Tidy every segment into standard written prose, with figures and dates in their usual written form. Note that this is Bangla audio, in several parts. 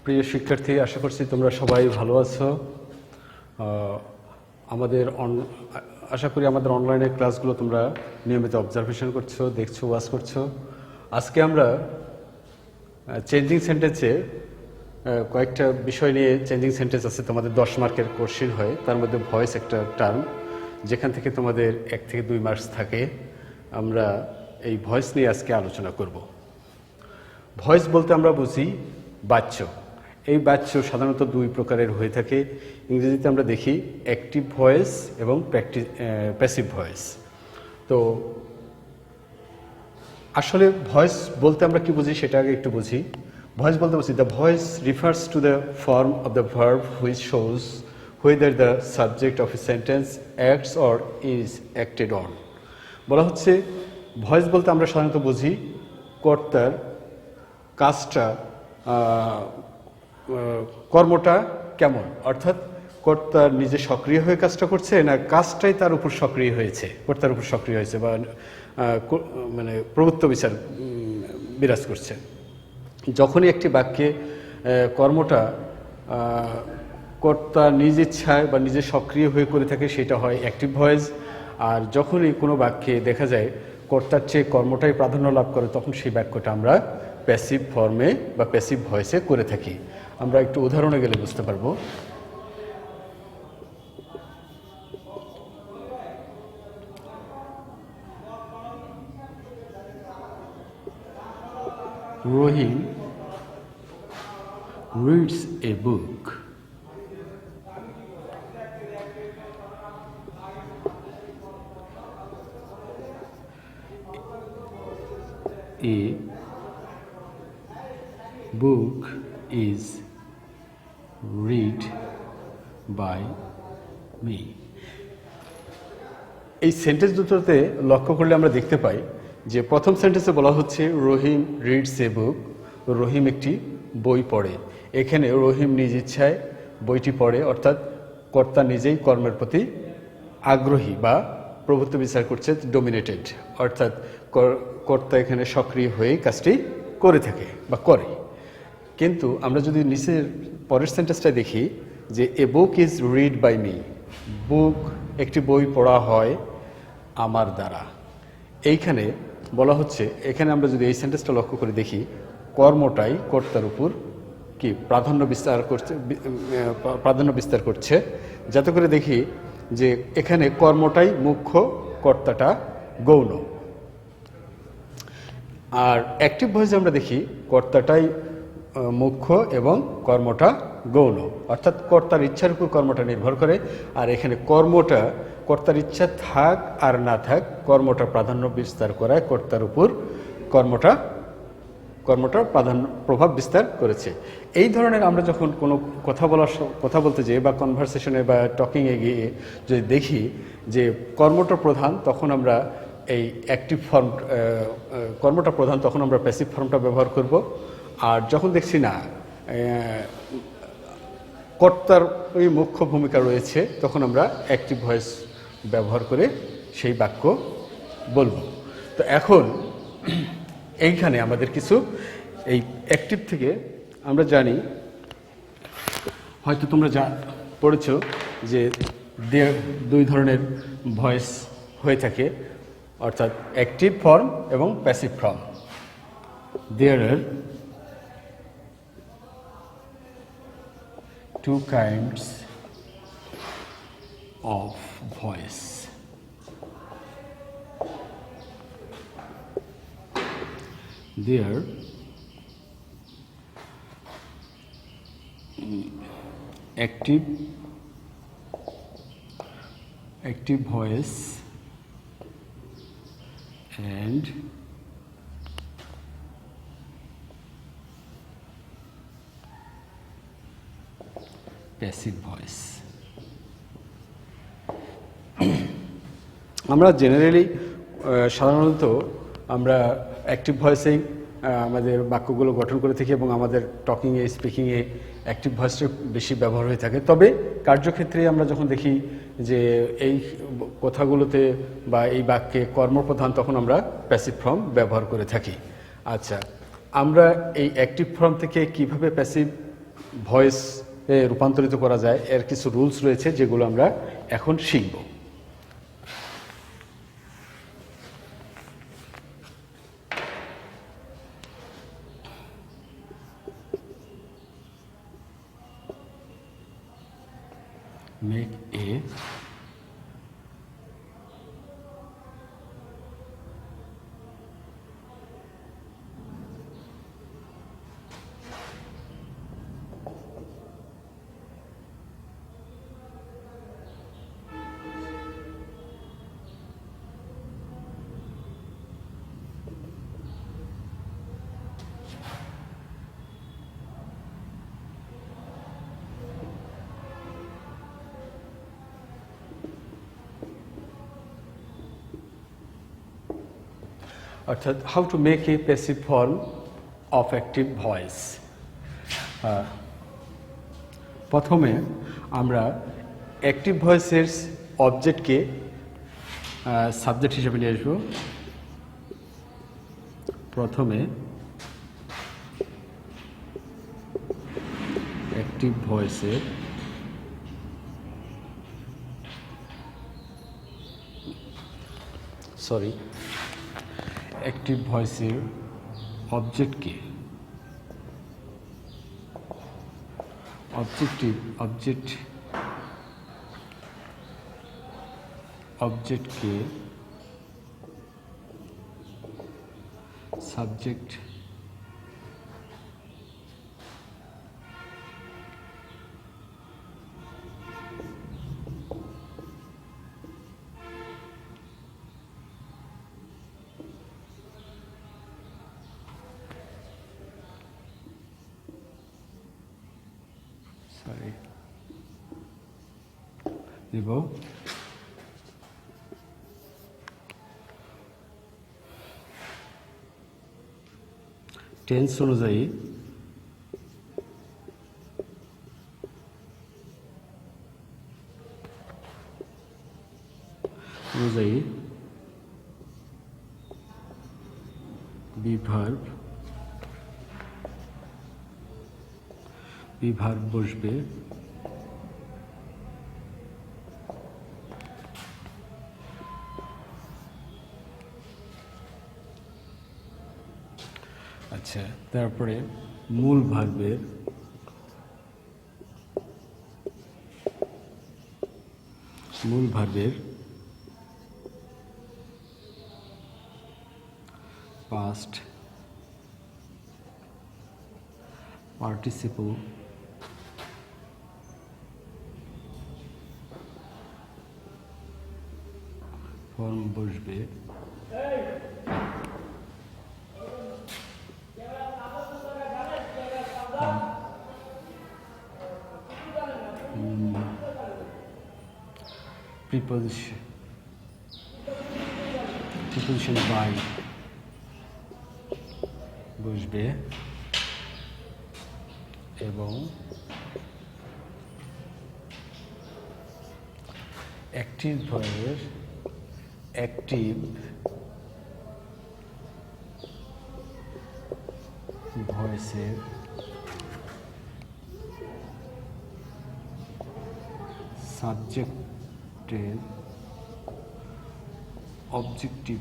প্রিয় শিক্ষার্থী, আশা করছি তোমরা সবাই ভালো আছো। আশা করি আমাদের অনলাইনে ক্লাসগুলো তোমরা নিয়মিত অবজারভেশন করছো, দেখছো, ওয়াচ করছো। আজকে আমরা চেঞ্জিং সেন্টেন্সে কয়েকটা বিষয় নিয়ে, চেঞ্জিং সেন্টেন্স আছে তোমাদের 10 মার্কের কোশ্চেন হয়, তার মধ্যে ভয়েস একটা টার্ম, যেখান থেকে তোমাদের 1 থেকে 2 মার্কস থাকে। আমরা এই ভয়েস নিয়ে আজকে আলোচনা করব। ভয়েস বলতে আমরা বুঝি বাচ্য। এই বাচ্য সাধারণত 2 প্রকারের হয়ে থাকে। ইংরেজিতে আমরা দেখি অ্যাক্টিভ ভয়েস এবং প্যাসিভ ভয়েস। তো আসলে ভয়েস বলতে আমরা কি বুঝি সেটা আগে একটু বুঝি। ভয়েস বলতে বুঝি the voice refers to the form of the verb which shows whether the subject of a sentence acts or is acted on। বলা হচ্ছে ভয়েস বলতে আমরা সাধারণত বুঝি কর্তার কাজটা, কর্মটা কেমন, অর্থাৎ কর্তা নিজে সক্রিয় হয়ে কাজটা করছে না কাজটাই তার উপর সক্রিয় হয়েছে, কর্তার উপর সক্রিয় হয়েছে, বা মানে প্রভুত্ব বিচার বিরাজ করছে। যখনই একটি বাক্যে কর্মটা কর্তা নিজ ইচ্ছায় বা নিজে সক্রিয় হয়ে করে থাকে সেটা হয় অ্যাক্টিভ ভয়েস। আর যখনই কোনো বাক্যে দেখা যায় কর্তার চেয়ে কর্মটাই প্রাধান্য লাভ করে, তখন সেই বাক্যটা আমরা প্যাসিভ ফর্মে বা প্যাসিভ ভয়েসে করে থাকি। আমরা একটু উদাহরণে গেলে বুঝতে পারবো। Rohim reads a book. A book is read by me। এই সেন্টেন্স দুটোতে লক্ষ্য করলে আমরা দেখতে পাই যে প্রথম সেন্টেন্সে বলা হচ্ছে রহিম রিডস এ বুক, রহিম একটি বই পড়ে। এখানে রহিম নিজ ইচ্ছায় বইটি পড়ে, অর্থাৎ কর্তা নিজেই কর্মের প্রতি আগ্রহী বা প্রভুত্ব বিচার করছে, ডোমিনেটেড, অর্থাৎ কর্তা এখানে সক্রিয় হয়েই কাজটি করে থাকে বা করে। কিন্তু আমরা যদি নিচের পরের সেন্টেন্সটা দেখি যে a book is read by me, book একটি বই পড়া হয় আমার দ্বারা। এইখানে বলা হচ্ছে, এখানে আমরা যদি এই সেন্টেন্সটা লক্ষ্য করে দেখি, কর্মটাই কর্তার উপর কি প্রাধান্য বিস্তার করছে, যাতে করে দেখি যে এখানে কর্মটাই মুখ্য, কর্তাটা গৌণ। আর অ্যাক্টিভ ভয়েসে আমরা দেখি কর্তাটাই মুখ্য এবং কর্মটা গৌণ, অর্থাৎ কর্তার ইচ্ছার উপর কর্মটা নির্ভর করে। আর এখানে কর্মটা কর্তার ইচ্ছা থাক আর না থাক, কর্মটা প্রাধান্য বিস্তার করায় কর্তার উপর কর্মটা প্রভাব বিস্তার করেছে। এই ধরনের আমরা যখন কোনো কথা বলতে যাই বা কনভারসেশনে বা টকিংয়ে গিয়ে যদি দেখি যে কর্মটা প্রধান, তখন আমরা এই অ্যাক্টিভ ফর্ম, কর্মটা প্রধান, তখন আমরা প্যাসিভ ফর্মটা ব্যবহার করব। আর যখন দেখছি না কর্তার ওই মুখ্য ভূমিকা রয়েছে, তখন আমরা অ্যাক্টিভ ভয়েস ব্যবহার করে সেই বাক্য বলবো। তো এখন এইখানে আমাদের কিছু এই অ্যাক্টিভ থেকে আমরা জানি, হয়তো তোমরা পড়েছ যে 2 ধরনের ভয়েস হয়ে থাকে, অর্থাৎ অ্যাক্টিভ ফর্ম এবং passive form. There are 2 kinds of voice. There active voice and passive voice. আমরা জেনারেলি সাধারণত আমরা অ্যাক্টিভ ভয়েসেই আমাদের বাক্যগুলো গঠন করে থাকি এবং আমাদের টকিংয়ে, স্পিকিংয়ে অ্যাক্টিভ ভয়েসটা বেশি ব্যবহার হয়ে থাকে। তবে কার্যক্ষেত্রে আমরা যখন দেখি যে এই কথাগুলোতে বা এই বাক্যে কর্মপ্রধান, তখন আমরা প্যাসিভ ফর্ম ব্যবহার করে থাকি। আচ্ছা, আমরা এই অ্যাক্টিভ ফর্ম থেকে কিভাবে প্যাসিভ ভয়েস রূপান্তরিত করা যায় এর কিছু রুলস রয়েছে যেগুলো আমরা এখন শিখব। মেক এ অর্থাৎ how to make a passive form of active voice. প্রথমে আমরা অ্যাক্টিভ ভয়েসের অবজেক্টকে সাবজেক্ট হিসেবে নিয়ে আসবো। প্রথমে অ্যাক্টিভ ভয়েসের অ্যাক্টিভ ভয়েসের অবজেক্টকে অবজেক্টকে সাবজেক্ট দেব। টেন্স অনুযায়ী বিভার্ব বসবে। আচ্ছা, তারপরে মূল ভার্বের past participle ফর্ম বসবে। প্রিপোজিশন বাই বসবে এবং অ্যাক্টিভ ভয়েসের সাবজেক্টের অবজেক্টিভ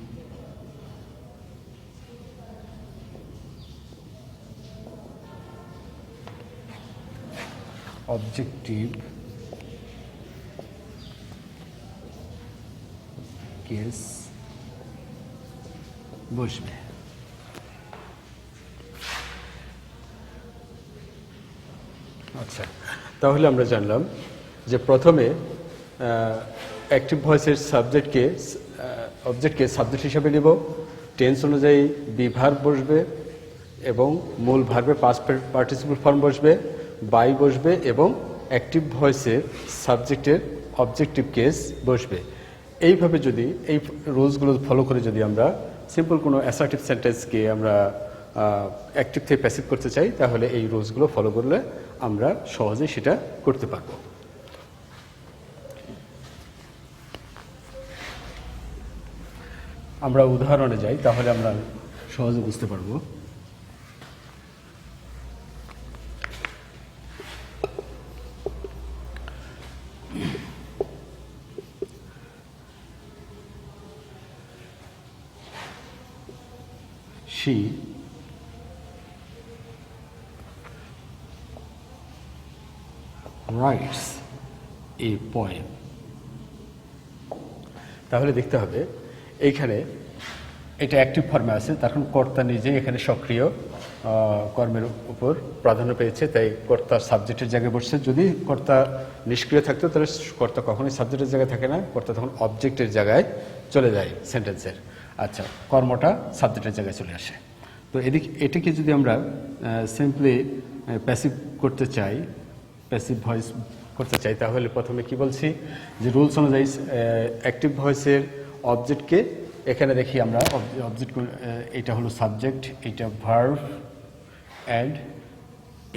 কেস বসবে। আচ্ছা, তাহলে আমরা জানলাম যে প্রথমে অ্যাক্টিভ ভয়েসের অবজেক্টকে সাবজেক্ট হিসাবে নেব, টেন্স অনুযায়ী বিভার্ব বসবে এবং মূল ভার্বে পাস্ট পার্টিসিপল ফর্ম বসবে, বাই বসবে এবং অ্যাক্টিভ ভয়েসের সাবজেক্টের অবজেক্টিভ কেস বসবে। এইভাবে যদি এই রুলসগুলো ফলো করে যদি আমরা সিম্পল কোনো অ্যাসার্টিভ সেন্টেন্সকে আমরা অ্যাক্টিভ থেকে প্যাসিভ করতে চাই তাহলে এই রুলসগুলো ফলো করলে আমরা সহজেই সেটা করতে পারবো। আমরা উদাহরণে যাই তাহলে আমরা সহজে বুঝতে পারবো। she writes a poem. তাহলে দেখতে হবে এইখানে এটা অ্যাক্টিভ ফর্মে আছে, তখন কর্তা নিজে এখানে সক্রিয় কর্মের উপর প্রাধান্য পেয়েছে, তাই কর্তা সাবজেক্টের জায়গায় বসছে। যদি কর্তা নিষ্ক্রিয় থাকতো তাহলে কর্তা কখনোই সাবজেক্টের জায়গায় থাকে না, কর্তা তখন অবজেক্টের জায়গায় চলে যায় সেন্টেন্সের। আচ্ছা, কর্মটা সাবজেক্টের জায়গায় চলে আসে। তো এটাকে যদি আমরা সিম্পলি প্যাসিভ করতে চাই, প্যাসিভ ভয়েস করতে চাই, তাহলে প্রথমে কি বলছি যে রুলস অনুযায়ী অ্যাক্টিভ ভয়েসের অবজেক্টকে এখানে দেখি আমরা অবজেক্ট, এটা হলো সাবজেক্ট, এটা ভার্ব অ্যান্ড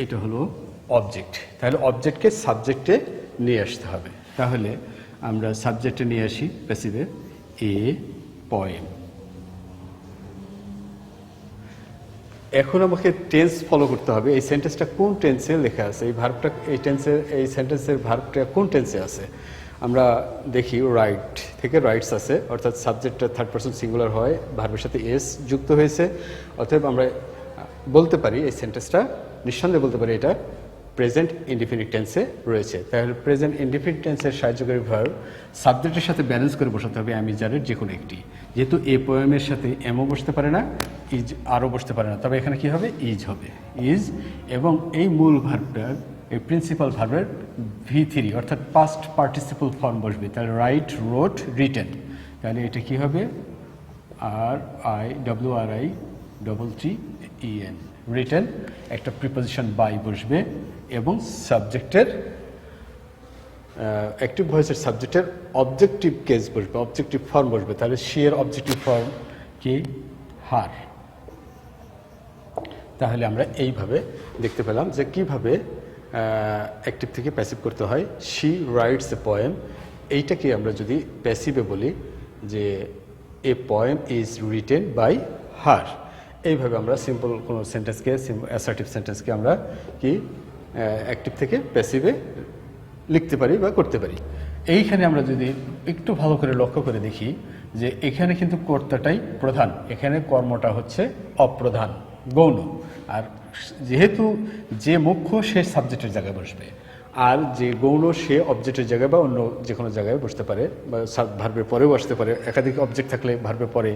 এটা হলো অবজেক্ট। তাহলে অবজেক্টকে সাবজেক্টে নিয়ে আসতে হবে। তাহলে আমরা সাবজেক্টে নিয়ে আসি প্যাসিভে এ পয়েম। এখন আমাকে টেন্স ফলো করতে হবে, এই সেন্টেন্সটা কোন টেন্সে লেখা আছে, এই ভার্বটা, এই টেন্সের, এই সেন্টেন্সের ভার্বটা কোন টেন্সে আছে। আমরা দেখি রাইট থেকে রাইটস আছে, অর্থাৎ সাবজেক্টটা থার্ড পারসন সিঙ্গুলার হয়, ভার্বের সাথে এস যুক্ত হয়েছে, অতএব আমরা বলতে পারি এই সেন্টেন্সটা নিঃসন্দেহে বলতে পারি এটা প্রেজেন্ট ইনডিফিনিট টেন্সে রয়েছে। তাহলে প্রেজেন্ট ইনডিফিনিট টেন্সের সাহায্যকারী ভার্ব সাবজেক্টের সাথে ব্যালেন্স করে বসাতে হবে আমি যারের যে কোনো একটি। যেহেতু এ পোয়েমের সাথে এমও বসতে পারে না, ইজ আরও বসতে পারে না, তবে এখানে কি হবে, ইজ হবে, ইজ। এবং এই মূল ভার্বটার, এই প্রিন্সিপাল ভার্বের V3 অর্থাৎ পাস্ট পার্টিসিপল ফর্ম বসবে। তাহলে রাইট, রোট, রিটেন। তাহলে এটা কি হবে, RIWRITTEN, রিটেন। একটা প্রিপোজিশন বাই বসবে এবং সাবজেক্টের অ্যাক্টিভ ভয়েসের সাবজেক্টের অবজেক্টিভ কেস বসবে, অবজেক্টিভ ফর্ম বসবে। তাহলে সি এর অবজেক্টিভ ফর্ম কি, হার। তাহলে আমরা এইভাবে দেখতে পেলাম যে কিভাবে অ্যাক্টিভ থেকে প্যাসিভ করতে হয়। শি রাইটস এ পোয়েম, এইটাকে আমরা যদি প্যাসিভে বলি যে a poem is written by her. এইভাবে আমরা সিম্পল কোনো সেন্টেন্সকে, অ্যাসার্টিভ সেন্টেন্সকে আমরা কি অ্যাক্টিভ থেকে প্যাসিভে লিখতে পারি বা করতে পারি। এইখানে আমরা যদি একটু ভালো করে লক্ষ্য করে দেখি যে এখানে কিন্তু কর্তাটাই প্রধান, এখানে কর্মটা হচ্ছে অপ্রধান, গৌণ। আর যেহেতু যে মুখ্য সে সাবজেক্টের জায়গায় বসবে, আর যে গৌণ সে অবজেক্টের জায়গায় বা অন্য যে কোনো জায়গায় বসতে পারে, বা ভার্বের পরেও আসতে পারে। একাধিক অবজেক্ট থাকলে ভার্বের পরে,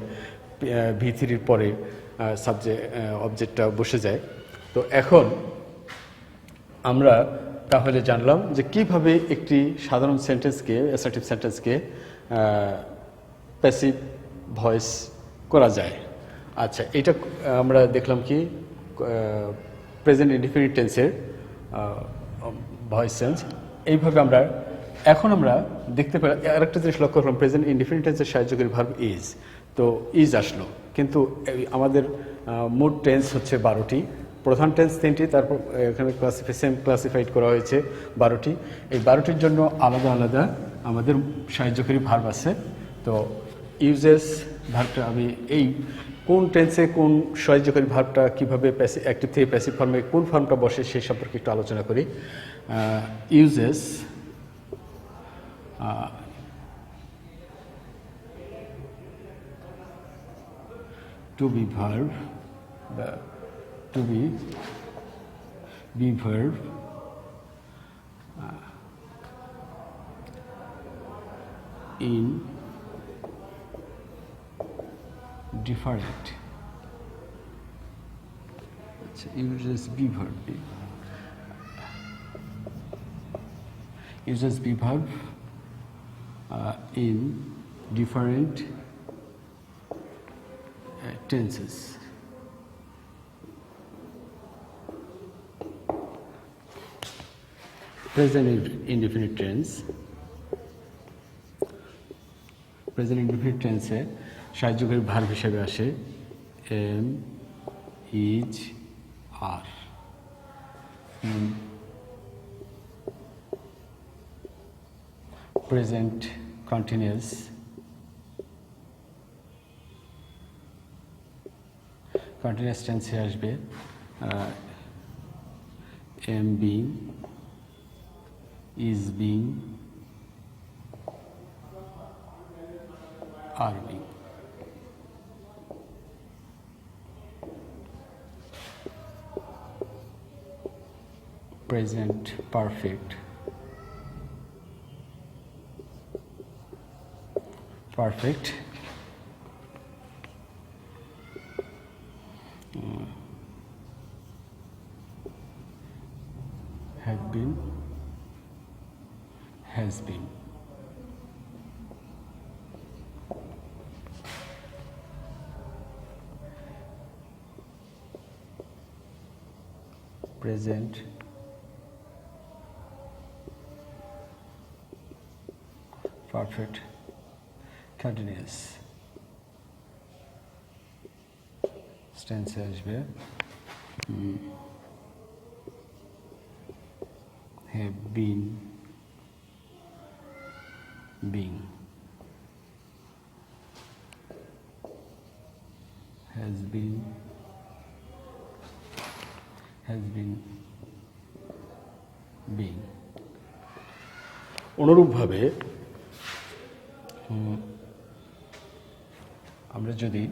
V3 পরে অবজেক্টটা বসে যায়। তো এখন আমরা তাহলে জানলাম যে কিভাবে একটি সাধারণ সেন্টেন্সকে, অ্যাসার্টিভ সেন্টেন্সকে প্যাসিভ ভয়েস করা যায়। আচ্ছা, এটা আমরা দেখলাম কি প্রেজেন্ট ইনডিফিনিট টেন্সের ভয়েস চেঞ্জ। এইভাবে আমরা এখন আমরা দেখতে পাই আরেকটা জিনিস লক্ষ্য করলাম, প্রেজেন্ট ইনডিফিনিট টেন্সের সাহায্যকারী ভার্ব ইজ। তো ইজ আসলো, কিন্তু আমাদের মোট টেন্স হচ্ছে 12টি, প্রধান টেন্স 3টি, তারপর এখানে ক্লাসিফাইড করা হয়েছে 12টি। এই 12টির জন্য আলাদা আলাদা আমাদের সাহায্যকারী ভার্ব আছে। তো ইউজেস ভার্বটা আমি এই কোন টেন্সে কোন সাহায্যকারী ভার্বটা কীভাবে অ্যাক্টিভ থেকে প্যাসিভ ফর্মে কোন ফর্মটা বসে সেই সম্পর্কে একটু আলোচনা করি। Uses to be verb, to be verb, in different, uses be verb, uses be verb in different tenses. Present indefinite tense, present indefinite টেন্সে সাহায্যকারী ভার্ব হিসেবে আসে am, is, are. Present continuous টেন্সে আসবে am being, is being, are being. Present perfect have been, has been. Present perfect continuous tense আসবে have been, being, has been, being. অনুরূপভাবে আমরা যদি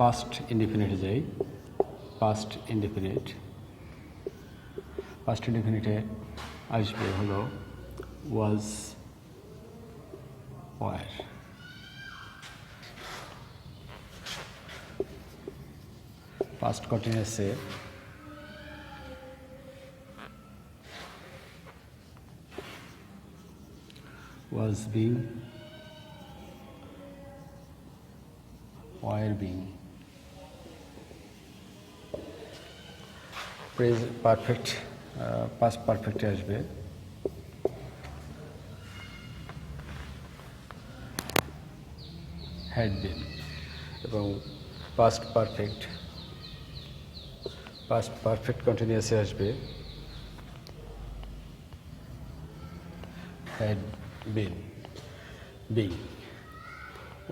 পাস্ট ইনডিফিনিটে যাই, পাস্ট ইনডিফিনিটে আসবে হলো ওয়াজ, ওয়ার। পাস্ট কন্টিনিউয়াসে was being, were being. Present perfect, past perfect আসবে had been, এবং past perfect কন্টিনিউয়াসে আসবে had been, being.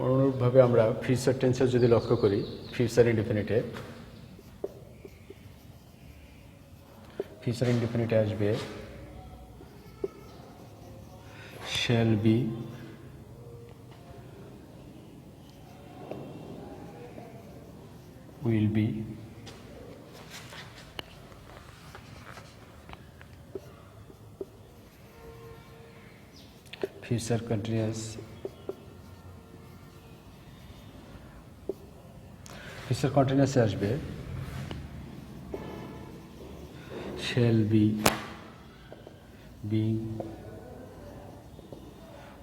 অনুরূপভাবে আমরা ফিউচার টেন্সের যদি লক্ষ্য করি, ফিউচার ইনডিফিনিটে আসবে shall be, will be, future continuous, future কন্টিনিউয়াসে আসবে shall be, being,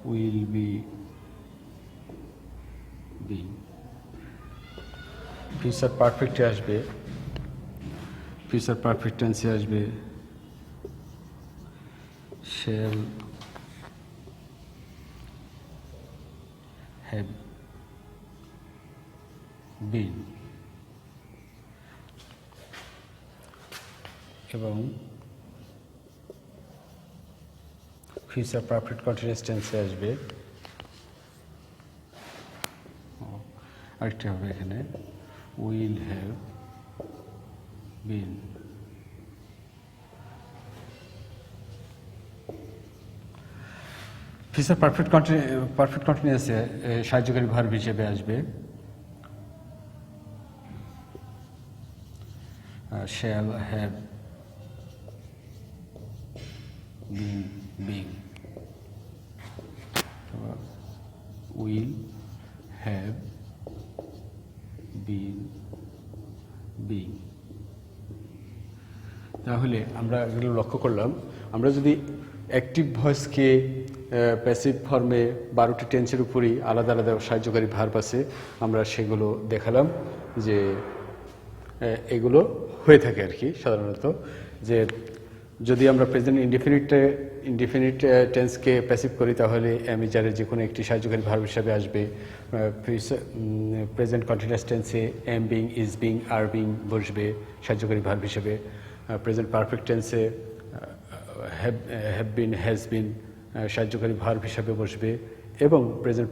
will be, being. Future পারফেক্টে আসবে, ফিউচার পারফেক্ট টেন্সে আসবে shall have been, এবং ফিউচার পারফেক্ট কন্টিনিউয়াস টেন্সে আসবে আরেকটা হবে এখানে will have been, future perfect কন্টিনিউয়াসে সাহায্যকারী ভার্ব হিসেবে আসবে shall have been, being, will have been, being. তাহলে আমরা এগুলো লক্ষ্য করলাম, আমরা যদি অ্যাক্টিভ ভয়েসকে প্যাসিভ ফর্মে 12টি টেন্সের উপরই আলাদা আলাদা সাহায্যকারী ভার্ব আছে, আমরা সেগুলো দেখালাম যে এগুলো হয়ে থাকে আর কি সাধারণত। যে যদি আমরা প্রেজেন্ট ইনডিফিনিট টেন্সকে প্যাসিভ করি তাহলে অ্যামিজারের যে কোনো একটি সাহায্যকারী ভার্ব হিসাবে আসবে। প্রেজেন্ট কন্টিনিউয়াস টেন্সে am being, is being, are being বসবে সাহায্যকারী ভার্ব হিসেবে। প্রেজেন্ট পারফেক্ট টেন্সে হ্যাভ বিন, হ্যাজ বিন সাহায্যকারী ভার্ব হিসাবে বসবে, এবং প্রেজেন্ট